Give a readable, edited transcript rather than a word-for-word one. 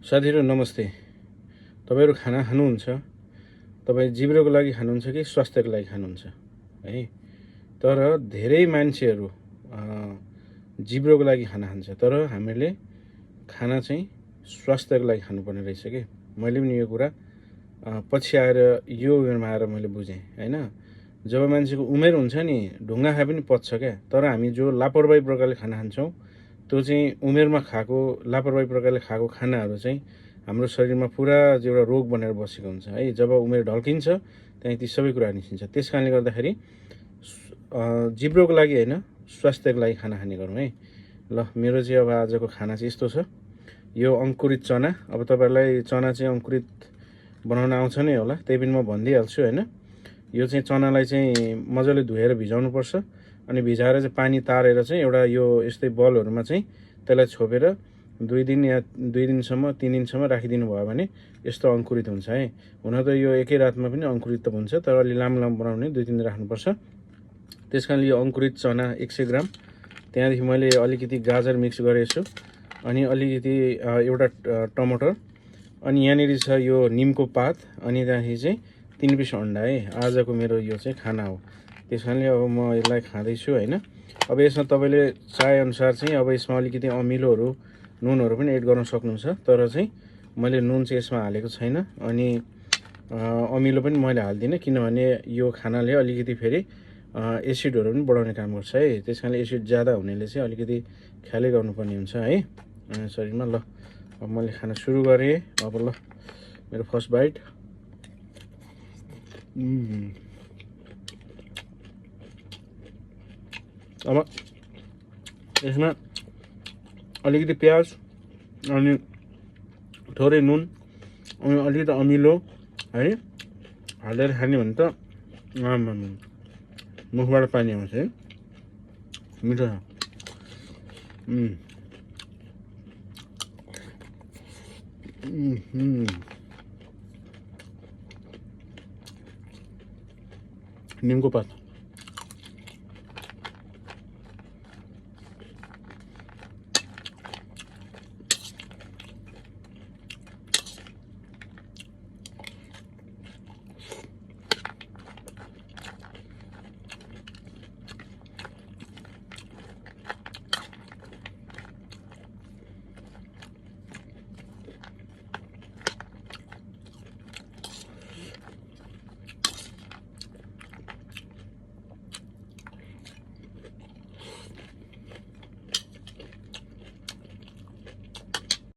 साथीहरु नमस्ते। तपाईहरु खाना खानुहुन्छ? तपाई जिब्रोको लागि खानुहुन्छ कि स्वास्थ्यको लागि खानुहुन्छ? है। तर धेरै मान्छेहरु जिब्रोको लागि खाना खान्छ, तर हामीले खाना चाहिँ स्वास्थ्यको लागि खानुपर्ने रहेछ के। मैले पनि यो कुरा पछि आएर यो उमेरमा आएर मैले बुझेँ, हैन। जब मान्छेको उमेर हुन्छ नि, ढुङ्गा खाए पनि पच्छ क्या। तर हामी जो लापरवाही प्रकारले खाना खान्छौं, त्यो चाहिँ उमेरमा खाएको लापरवाही प्रकारले खाएको खानाहरू चाहिँ हाम्रो शरीरमा पुरा एउटा रोग बनेर बसेको हुन्छ है। जब उमेर ढल्किन्छ त्यहाँ ती सबै कुरा निस्किन्छ। त्यसकारणले गर्दाखेरि जिब्रोको लागि हैन, स्वास्थ्यको लागि खाना खाने गरौँ है। ल, मेरो चाहिँ अब आजको खाना चाहिँ यस्तो छ। यो अंकुरित चना। अब तपाईहरुलाई चना चाहिँ अंकुरित बनाउन आउँछ नै होला, त्यही पनि म भनिदिइहाल्छु हैन। यो चाहिँ चनालाई चाहिँ मजाले धोएर भिजाउनु पर्छ अनि भिजाएर चाहिँ पानी तारेर चाहिँ एउटा यो यस्तै बलहरुमा चाहिँ त्यसलाई छोपेर 2 दिन या 2 दिनसम्म 3 दिनसम्म राखिदिनु भयो भने यस्तो अंकुरित हुन्छ है। हुन त यो एकै रातमा पनि अंकुरित त हुन्छ, तर अलि लामो लामो बनाउने 2 दिन राख्नुपर्छ। त्यसकारणले यो अंकुरित चना 100 ग्राम, त्यहाँदेखि मैले अलिकति गाजर मिक्स गरेछु अनि अलिकति एउटा टमाटर, अनि यहाँनिर छ यो निमको पात, अनि त्यहाँदेखि चाहिँ 3 पिस अन्डा है। आजको मेरो यो चाहिँ खाना हो। त्यसकारणले अब म यसलाई खाँदै छु हैन। अब यसमा तपाईले चाहे अनुसार चाहिँ अब यसमा अलिकति अमिलोहरु नुनहरु पनि एड गर्न सक्नुहुन्छ, तर चाहिँ मैले नुन चाहिँ यसमा हालेको छैन अनि अमिलो पनि मैले हाल्दिन, किनभने यो खानाले अलिकति फेरि एसिडहरु पनि बढाउने काम गर्छ है। त्यसकारणले एसिड ज्यादा हुनेले चाहिँ अलिकति ख्यालै गर्नुपर्ने हुन्छ है शरीरमा। ल, अब मैले खाना सुरु गरेँ। अब ल, मेरो फर्स्ट बाइट। अब यसमा अलिकति प्याज अनि थोरै नुन अनि अलिकति अमिलो है हालेर खाने भने त मुखबाट पानी आउँछ है। मिठो छ। निमको पात।